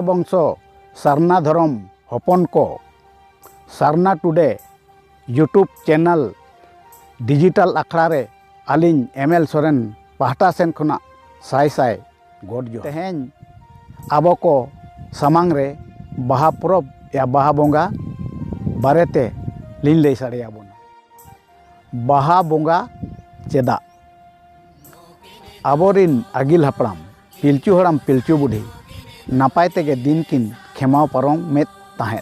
बंशो सारना धर्म हपन को सारना टुडे यूट्यूब चैनल डिजिटल अखड़ा रे आलिंग एमएल सोरेन पाहटा सेन खुना साय साय गोड जो तेहें आबो को सामांग रे बाहा परब या बाहा बोंगा बारेते लिन लई साड़े आबोना बाहा बोंगा चेदा आबोरिन आगिल हपड़ाम पिलचू हड़ाम पिलचू बुढ़ी नापाय तेगे दिन किन खेमाव पारोम में ताहें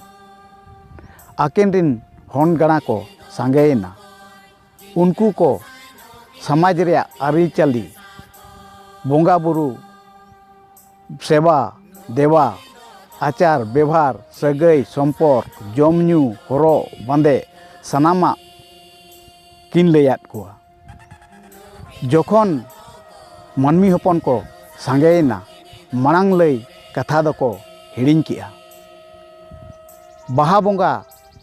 आकिन रिन हन गणा को सांगेना उनको को समाज रे आरिचाली बोंगा बुरु सेवा देवा आचार व्यवहार सगई सम्पर्क जमन्यू हरो बांदे सानामा किन लैयात कुआ जखन मानमी हपन को सांगेना मांग लई कथा दको हिड़िंग किया बाहा बोंगा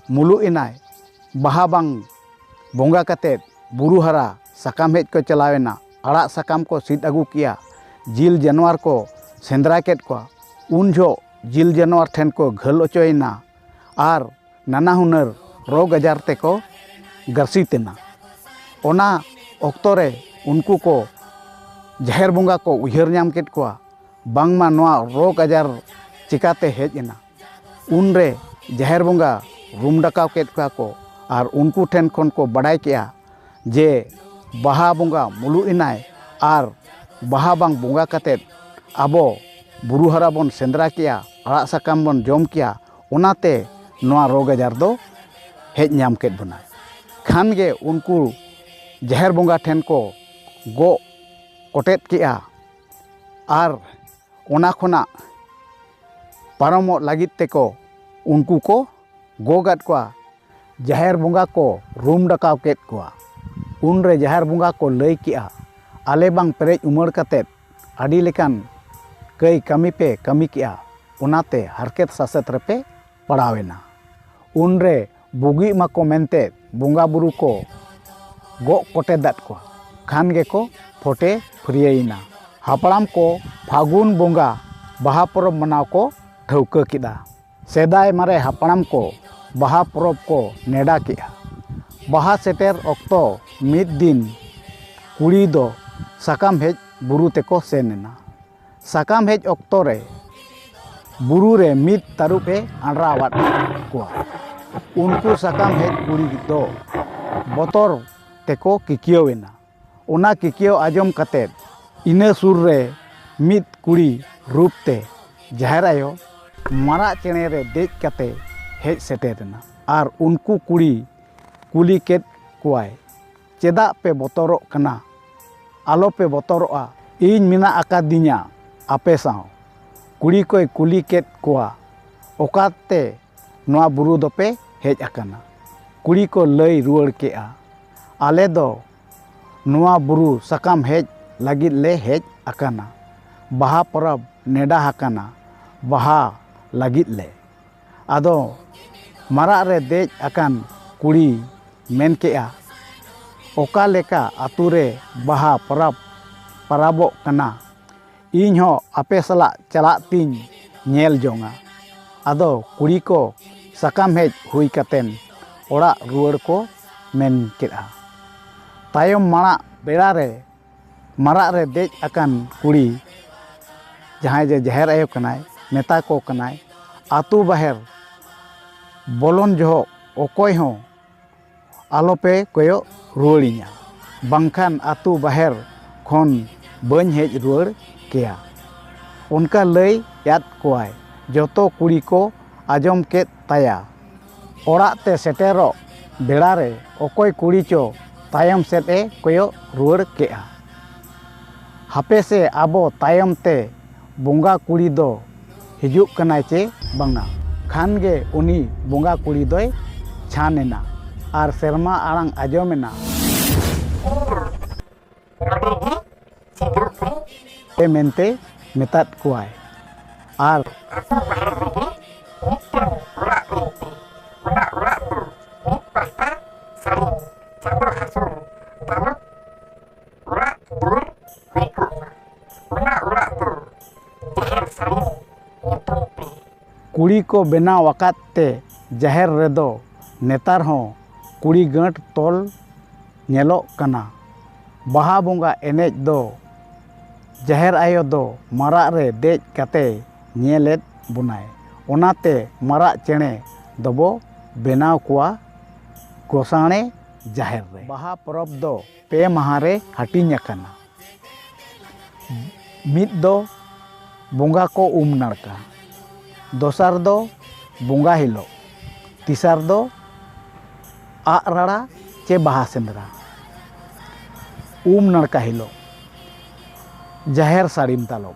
मुलु इनाय बाहा बांग बोंगा कते बुरु हरा साकाम हेज को चलावेना आड़ा साकाम को सीट अगू किया जिल जानवर को सेंद्रा केट को उन जो जिल जानवर ठेन को घल ओचोयना आर नाना हुनर रोग आजार ते को गरसी तेना ओना ऑक्तो रे उनको को जाहिर बोंगा को उहर नाम केट को बांगमा नोआ रोग आजार चिकाते हेज एना उन रे जाहिर बोंगा रूम डकाव केट को आर उनको ठेन खन को बड़ाई किया जे बाहा बोंगा मुलु इनाय आर बाहा बांग बोंगा कते आबो बुरु हरा बन सेंद्रा किया आड़ा साकाम बन जम किया ओनाते नोआ रोग आजार दो हेज नाम केट बना खान गे उनको जाहिर बोंगा ठेन को गो कोटेट किया आर ओना खोना पारमो लागित तेको उनको को गोगात को जाहिर बोंगा को रूम डकाव केट को उन रे जाहिर बोंगा को लई किया आले बांग पेरेज उमर कते आडी लेकान कई कमी पे कमी किया उनाते हरकत सासत रेपे पड़ावेना उन रे बुगी माको मेनते बोंगा बुरु को गो कोटे दात को खान गे को फोटे फ्रियना हापड़ाम को फागुन बोंगा बाहा परब मनाव को ठौका किदा सेदाय मारे हापड़ाम को बाहा परब को नेडा किया बाहा सेटेर ऑक्तो मिद दिन कुड़ी दो साकाम हेज बुरु तेको सेनेना साकाम हेज ऑक्तो रे बुरु रे मिद तारुपे आंड्रा वाट को उनको साकाम हेज कुड़ी दो बोतर तेको किकियोवेना ओना किकियो आजम कते इना सुर रे मिद कुड़ी रूप ते जाहिर आयो मारा चेणे रे देज कते हेज सेटेरना आर उनको कुड़ी कुली केट कुआय चेदा पे बोतरो कना आलो पे बोतरोआ इन मिना आकादिnya आपे साव कुड़ी कोई कुली केट कुआ ओकाते नोआ बुरु दोपे हेज आकना कुड़ी को लई रुआड़ केआ आले दो नोआ बुरु साकाम हेज लागिद ले हेज आकना बाहा परब नेडा हाकना बाहा लागिद ले आदो मारा रे देज आकान कुड़ी मेन केआ ओका लेका आतु रे बाहा परब परबो कना इन हो आपे सला चला तीन नेल जोंगा आदो कुड़ी को साकाम हेज हुई कतेन ओड़ा रुआड़ को मेन केआ तायम माड़ा बेड़ा रे मारा रे देज आकान कुड़ी जहाँ जे जाहिर आयो कनाय नेता को कनाय आतु बाहर बोलन जो ओकोय हो आलोपे कोयो रुआड़िया बांखान आतु बाहर खन बन हेज रुआड़ केया उनका लई याद कोआय जोतो कुड़ी को आजम केत ताया ओड़ाते सेटेरो बेड़ा रे ओकोय कुड़ी चो तायम सेट ए कोयो रुआड़ केआ हापे से आबो तायम ते बोंगा कुड़ी दो हिजुक कनाय चे बांगा खान गे उनी बोंगा कुड़ी दोय छानेना आर सेरमा आड़ांग आजमेना ए मेनते मेतात कुआय आर Una rata, dejar salir, YouTube. कुड़ी को बेनाव आकाद ते जाहेर रेदो नेतार हों कुड़ी गांठ तोल नेलोग कना। बाहा बोंगा एनेज दो जाहेर आयो दो मराग रे देज कते नेलेद बुनाय। ओनाते मराग चेणे दबो बेनाव कुआ गोसाणे जाहेर रे। बाहा परब दो पे महारे हाटिंग अकाना। मिद दो बोंगा को नाड़का, दोसार दो बोंगा हिलो, तीसार दो आग राड़ा चे बाहा सेंद्रा। नाड़का हिलो जाहेर साड़ीम तालोब।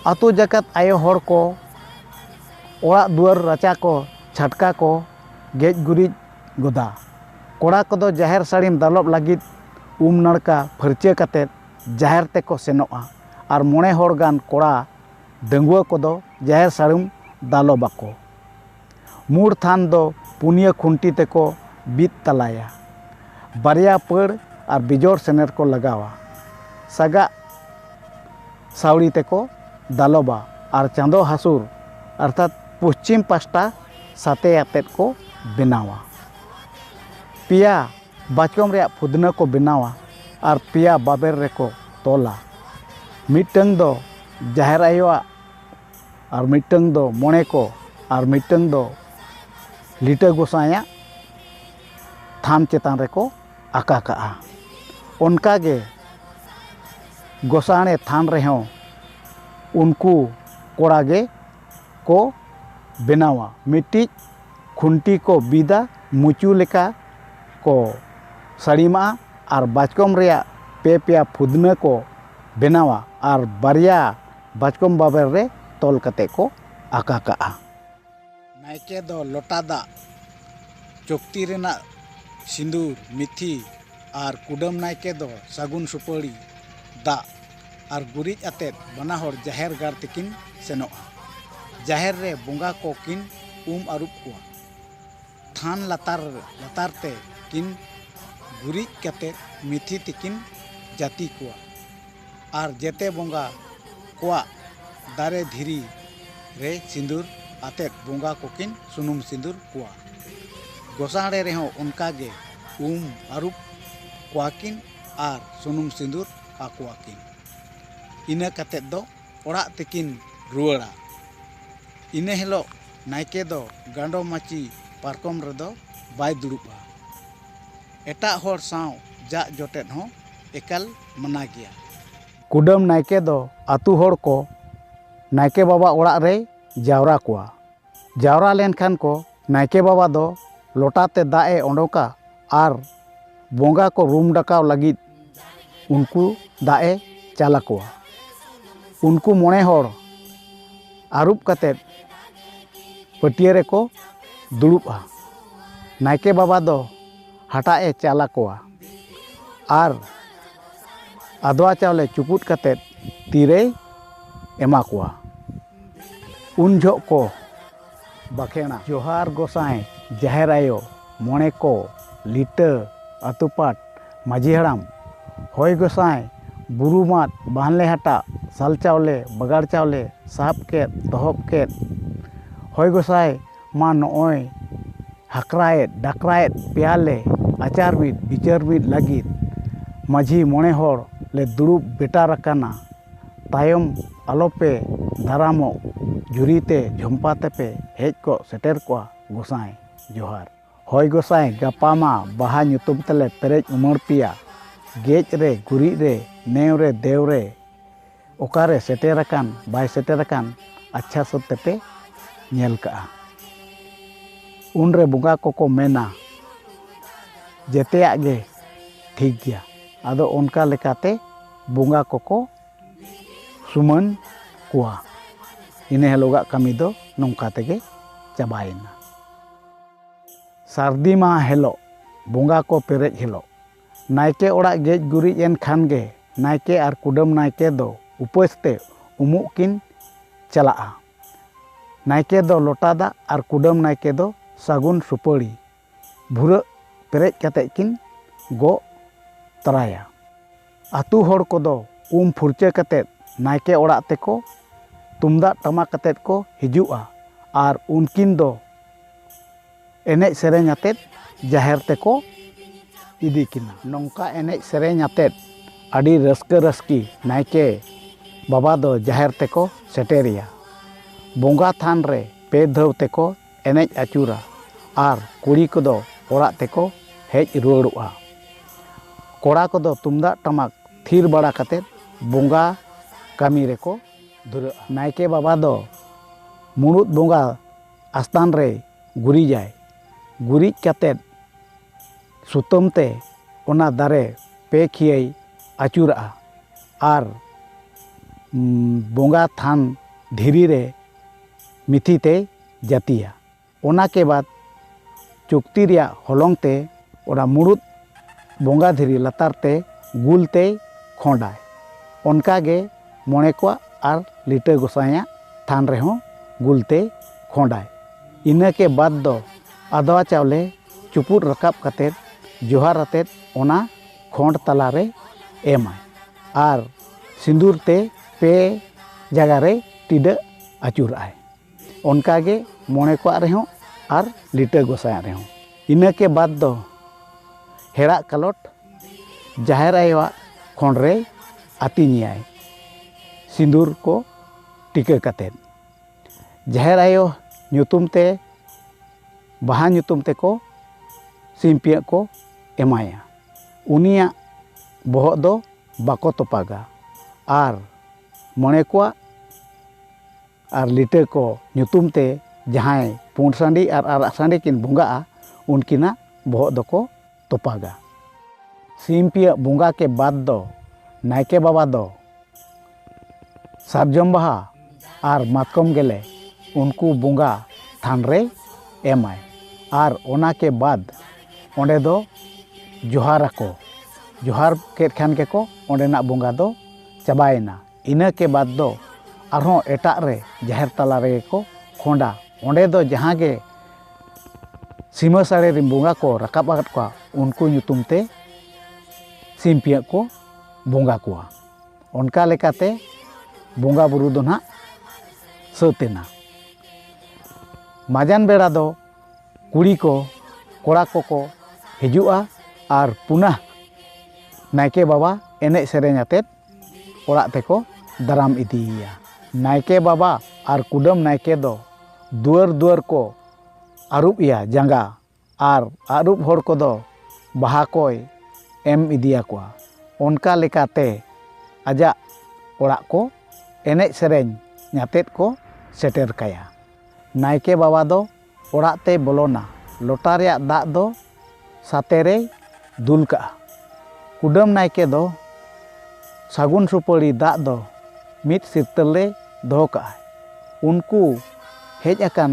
आतु जगत आयो हर को ओड़ा दुआर राचा को छटका को गेज गुरिज गोदा। कोड़ा को जाहेर साड़ीम दालोब लगित नाड़का फरचे कते जाहेर ते को सेनोआ और मोणे हर गान कोड़ा डंगुआ को जाहेर साड़ीम दालोबाको। मूड थान दो पुनिया खुंटी ते को बीत तलाया। बारिया पड़ और बिजोड़ सेनेर को लगावा। सगा सावड़ी ते को दालोबा और चांदो हासुर अर्थात पश्चिम पास्टा साते आतेत को बेनावा। पिया बाचकम रे फुदना को बेनावा और पिया बाबेर रे को तोला। मिटंग दो जाहेर आयोआ और मिटंग दो मोणे को और मिटंग दो लिटा गोसाया थान चेतान रे को आका काआ। उनका गे गोसाणे थान रे हों उनको कोड़ा गे को बेनावा। मिट्टी खुंटी को बीदा मुचू लेका को साड़ीमा और बाचकम रेया पे पेया फुदना को बेनावा और बारिया बाचकम बाबर रे तोल कते को आका काआ। नायके दो लोटा दा चोक्ति रेना सिंदूर मिथी और कुडम नायके दो सागुन सुपाड़ी दा और गुरिज आते बना हर जाहेर गार तकिन सेनोआ। जाहेर रे बोंगा को किन आरुप कुआ। थान लतार ते किन गुरिज कते मिथी तकिन जाति कुआ और जेते बोंगा कुआ दारे धीरी रे सिंदूर आते बोंगा को किन सुनुम सिंदूर कुआ। गोसाड़े रे हों उनका गे आरुप कुआकिन और सुनुम सिंदूर आकुआकिन। इना कते दो ओड़ा तकिन रुआड़ा। इना हिलो नायके दो गांडो माची पारकम रेदो बाय दुड़ुबा। एटा हर साव जा जोटेट हों एकल मना गया। कुडम नायके दो आतु हर को नायके बाबा ओड़ा रे जावरा कुआ। जावरा लेनखान को नायके बाबा दो लोटाते दाए ओंडोका और बोंगा को रूम डकाव लगित उनको दाए चाला कुआ। उनको मोणे हर आरुप कते पटिया रे को दुड़ुबा। नायके बाबा दो हटाए चाला कुआ और आदवा चावले चुपुट कते तीरे एमा कुआ। उन झोक को बखेना जोहार गोसाई जाहेर आयो मोणे को लिटा अतुपाट माझी हड़ाम होय गोसाई बुरु मात बाहनले हटा साल चावले बगाड़ चावले साहब के तहब के होय गोसाई मा नोय हकराएत डाकराएत प्याले आचार बीट बिचार बीट लगित माझी मोणे हर ले दुड़ुब बेटा रकाना। तायम आलोपे दारामो जुरीते झुम्पाते पे हेज को सेटेर को गोसाई जोहार। होय गोसाई गापामा बाहा ᱧᱩᱛᱩᱢ तले पेरेज उमड़ पिया गेज रे गुरी रे नेव रे देव रे ओकारे सेटेरकान बाय सेटेरकान अच्छा सत्ते पे नेल काआ। उनरे बुंगा को मेना जेतेया गे ठीक गया। आदो उनका लेकाते बुंगा को सुमन कुआ। इने हेलोगा कमी दो नौका तेगे चाबायना। सार्दी मा हेलो बुंगा को पेरेज हेलो नायके ओड़ा गेज गुरिज एन खान गे नायके और कुडम नायके दो उपासते उमुक किन चलाआ। नायके दो लोटादा और कुडम नायके दो सागुन सुपाड़ी भूरा पेरेज कते किन गो तराया। आतु हर को दो फुरचे कते नायके ओड़ा तेको तुमदा टमाक कते को हिजुआ आर उनकिन दो एनेज सेरेñ आतेद जाहेर तेको इदी किना। नौका एनेज सेरेñ आतेद आड़ी रस्का रस्की नायके बाबा दो जाहेर तेको सेटेरिया। बोंगा थान रे पे धव तेको एनेज आचुरा आर कुड़ी को ओड़ा तेको हेज रुआड़ोआ। कोड़ा को तुमदा टमाक थीर बड़ा कते बोंगा कामी रेको धुरा। नायके बाबा दो मुणुत बोंगा आस्थान रे गुरिजाय। गुरिज कतेद सुतम ते ओना दारे पे खियाई आचुरा आर बोंगा थान धीरी रे मिथि ते जातिया। ओना के बाद चुक्ति रिया हलंग ते ओना मुणुत बोंगा धीरी लतार ते गुल ते खोंडाय। उनकागे मोणे को आर लिटा गोसाया थान रेहों गुल ते खोंडाय। इना के बाद दो आदवा चावले चुपुर रकाब कतेद जोहार आतेद ओना खोंड तला रे एमाय आर सिंदूर ते पे जगह रे टिडा आचुराय। उनकागे मोणे को रेहों आर लिटा गोसाया रेहों। इना के बाद दो हेड़ा कलोट जाहेर आयोआ खोंड रे आतिनियाय सिंदूर को टिका कतेद। जाहेर आयो ᱧᱩᱛᱩᱢ ते बाहा ᱧᱩᱛᱩᱢ ते को सिंपिया को एमाया। उनिया बोहग दो बाको तोपागा आर मोणे को आर लिटा को ᱧᱩᱛᱩᱢ ते जहां पुंड सांडी आर आराग सांडी किन बोंगा उनकिना बोहग दो को तोपागा। सिंपिया बोंगा के बाद दो नायके बाबा दो सारजम बाहा आर मातकम गेले उनको बोंगा थान रे एमाय आर ओना के बाद ओंडे दो जोहार को जोहार के खान के को ओंडेना बोंगा दो चाबायना। इना के बाद दो आरहों एटा रे जाहेर तला रे को खोंडा। ओंडे दो जहां गे सीमा साड़े रे बोंगा को रकाब आगत को उनको ᱧᱩᱛᱩᱢ ते सिंपिया को बोंगा कोआ। उनका लेकाते बोंगा बुरु दो ना सतेना। माजान बेड़ा दो कुड़ी को कोड़ा को हिजुआ आर पुनः नायके बाबा एनेज सेरेñ आतेद ओड़ा तेको दाराम इदिया। नायके बाबा आर कुडम नायके दो दुआर दुआर को आरुब या जांगा आर आरुब होड़ को दो बाहा कोय एम इदिया कोआ। उनका लेकाते आजा ओड़ा को एनेज सेरेñ नातेद को सेटेर काया। नायके बाबा दो ओड़ा ते बोलोना लोटा रेया दाग दो साते रे दुल काआ। कुडम नायके दो सागुन सुपारी दाग दो मित सिरतल रे दोहो काआ। उनको हेज अकान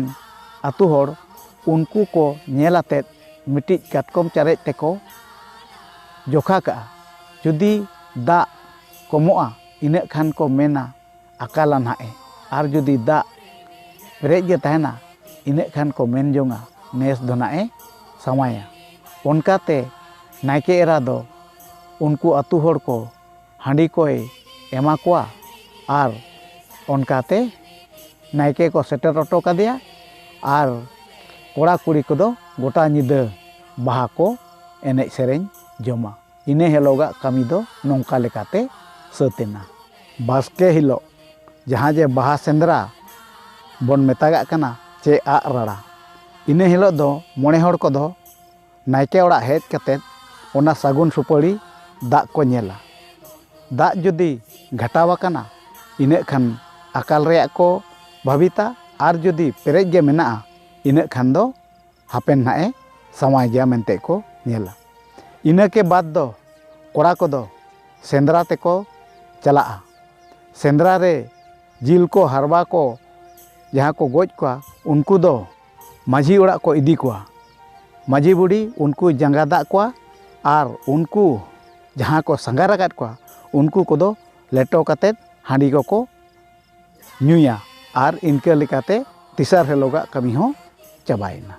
आतु होड़ उनको को नेल आतेद मिटिज काटकम चारेज तेको जोखा काआ। जुदी दाग कमोआ इना खान को मेना अकाला नाए आर जुदी दाग पेरेज गे तहना इना खान को मेन जोंगा नेस दो नाए समाया। उनकाते नायके एरा दो उनको आतु होड़ को हांडी कोय एमा कोआ आर उनकाते नायके को सेटर ऑटो कदिया आर कोड़ा कुड़ी को दो गोटा निदा बाहा को एनेज सेरेñ जमा। इने हेलोगा कमी दो नौका लेकाते सतेना। बास्के हिलो जहां जे बाहा सेंद्रा बन मेतागा कना चे आ राड़ा। इने हिलो दो मोणे होड़ को दो नायके ओड़ा हेज कतेद ओना सागुन सुपारी दाग को नेला। दाग जुदी घटावा कना इने खान अकाल रेया को भाविता आर जुदी पेरेज गे मेना इने खान दो हापेन नाए समाय गया मेनते को नेला। इना के बाद दो कोड़ा को दो सेंद्रा ते को चला। सेंद्रा रे जिल को हरबा को जहाँ को गोज को उनको दो माझी ओड़ा को इदी को माझी बुढ़ी उनको जंगा दाग को आर उनको जहाँ को संगार आकाद को उनको को दो लेटो कतेद हांडी को ᱧᱩᱭᱟ आर इनके लेकाते तीसर हेलोगा कमी हो चाबायना।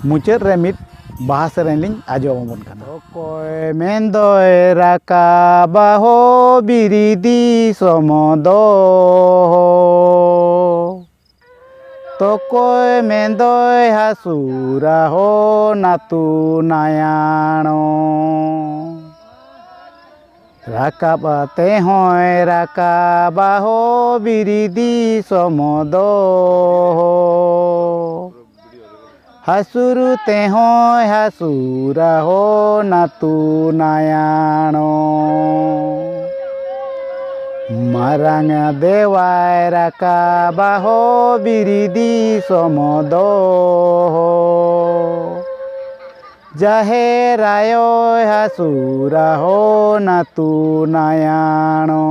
मुचाद रे मिट बाहा सेरेñ लिंग आजोमबन कना। कोय मेन दोय राकाबा हो बिरिदी Samdo Tokoy mendoy hasura ho natu nayano rakab tehoy rakabaho biridi somodo hasuru tehoy hasura ho natu nayano Marang dewai rakabaho biridi somodo Jaherayo hasura ho natu nayano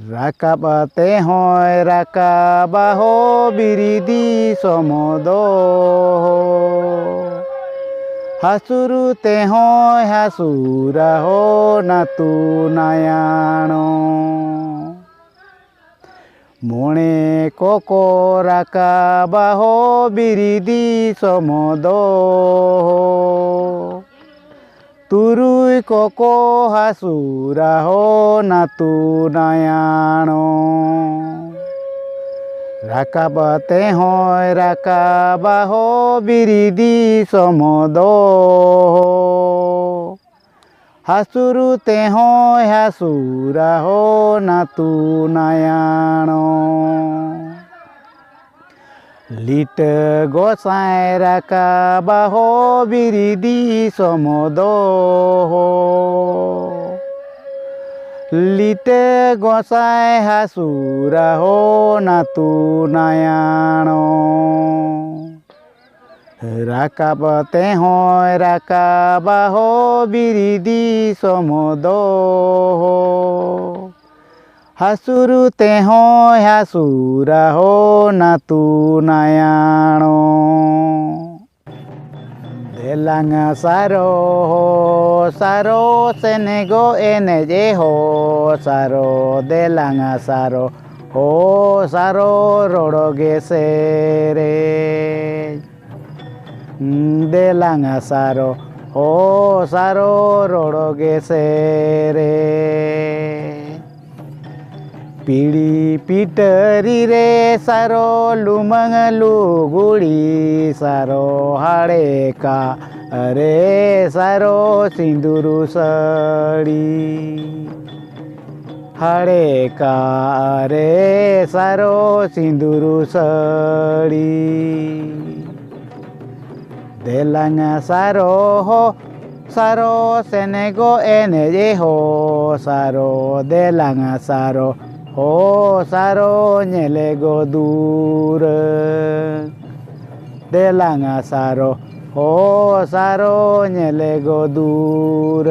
Rakab tehoy rakabaho biridi somodo Hasuru tehoy hasura ho natu nayano Mone koko rakabaho biridi somodo Turui koko hasura ho natu nayano Rakab tehoy rakabaho biridi somodo Hasuru tehoy hasura ho natu nayano Lita gosai rakabaho biridi somodo Lite gosai hasura ho natu nayano Rakab tehoy rakabaho biridi somodo Hasuru tehoy hasura ho natu nayano Delang saro saro senego eneje ho saro delang saro ho saro roroge sere Delang saro ho saro roroge sere Pidi pitari re saro lumang luguri saro hareka are saro sinduru sari hareka are saro sinduru sari Delang saro ho saro senego eneje ho saro delang saro Ho saro nyelego dur Delang saro Ho saro nyelego dur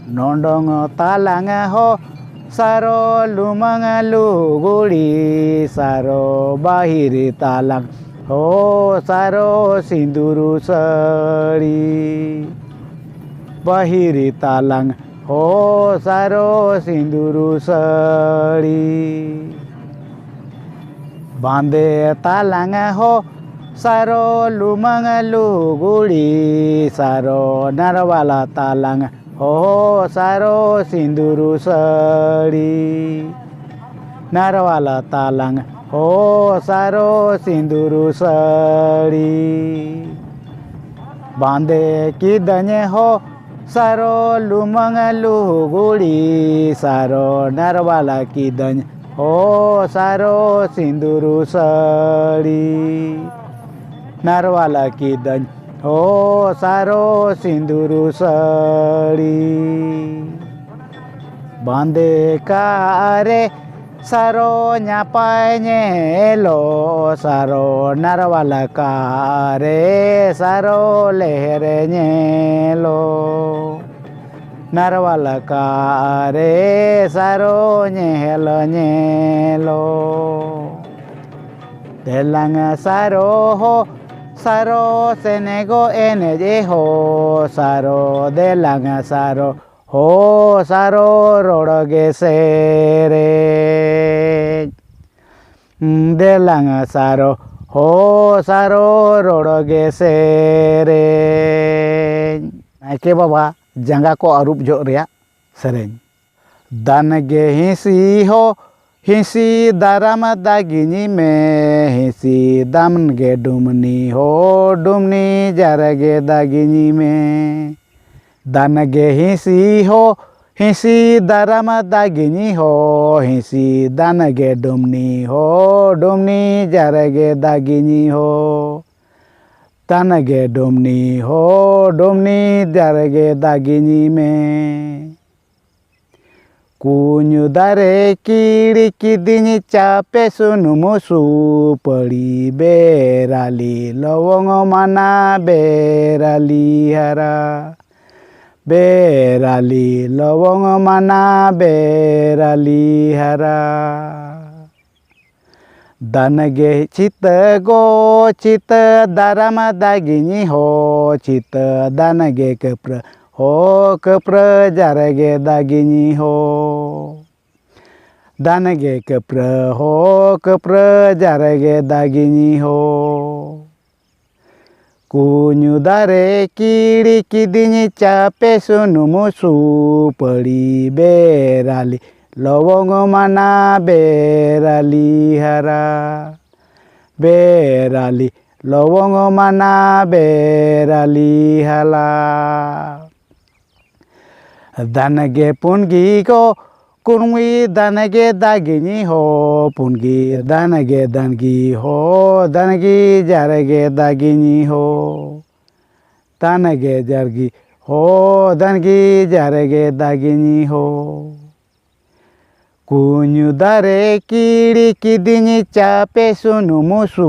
Nondong talang ho saro lumang luguri saro bahiri talang Ho saro sinduru sari bahiri talang Ho saro sinduru sari Bande talang ho saro lumang luguri saro narwala talang Ho saro sinduru sari narwala talang Ho saro sinduru sari Bande kidanye ho Saro lumang luguri saro narwala kidany ho saro sinduru sari narwala kidany ho saro sinduru sari Bande kare saro nyapai nyelo saro narwala kare saro lehere nyelo narwala kare saro nyelo nyelo Delang saro ho saro senego eneje ho saro delang saro ho saro roroge sere Delang saro ho saro roroge sere Naike baba jangga ko arub jok reyak sereng Dan ge hisi ho हिसी दाराम दागिनी में हिसी दामन गे डुमनी हो डुमनी जारगे दागिनी में दानगे हिसी हो हिसी दाराम दागिनी हो हिसी दानगे डुमनी हो डुमनी जारगे दागिनी हो दानगे डुमनी हो डुमनी जारगे दागिनी में कुഞ്ഞു दारे कीड़ी किदिनी चापे सुनुमुसु पड़ी बेराली लवंग माना बेराली हरा बेराली लवंग माना बेराली हरा दानगे चित गो चित दाराम दागिनी हो चित दानगे कप्र हो कप्र जारगे दागिनी हो दानगे कप्र हो कप्र जारगे दागिनी हो कुഞ്ഞു दारे कीड़ी किदिनी चापे सुनुमुसु पड़ी बेराली लवंग माना बेराली हरा बेराली लवंग माना बेराली हला दानगे पुनगी को कुर्मी दानगे दागिनी हो पुनगी दानगे दानगी हो दानगी जारगे दागिनी हो दानगे जारगी हो दानगी जारगे दागिनी हो कुഞ്ഞു दारे कीड़ी किदिनी चापे सुनुमुसु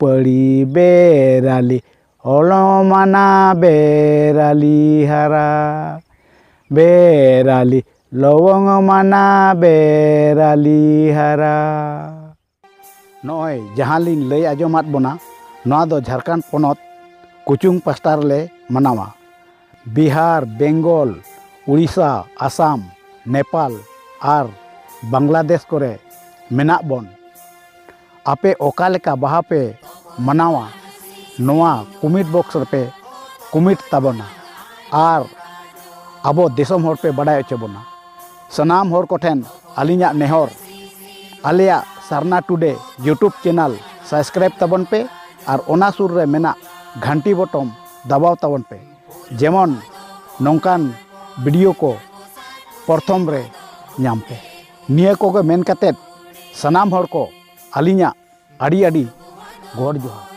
पड़ी बेराली ओलो माना बेराली हरा बेराली लवंग माना बेराली हरा नय जहां लिन लय आजमात बना नवा दो झारखंड पोनत कुचुंग पास्टार ले मनावा बिहार बेंगल उड़ीसा आसाम नेपाल आर बांग्लादेश करे मेना बन आपे ओका लेका बाहा पे मनावा नवा कुमिट बॉक्स पे कुमिट ताबना आर आबो देशम होर पे बड़ाय होचो बना सनाम होर कोठेन आलिया नेहर आलिया सारना टुडे यूट्यूब चैनल सब्सक्राइब ताबन पे और ओना सुर रे मेना घंटी बटन दबाव ताबन पे जेमन नौकान वीडियो को प्रथम रे नाम पे निया को मेन कातेत सनाम होर को आलिया आड़ी आड़ी गोड़ जोहार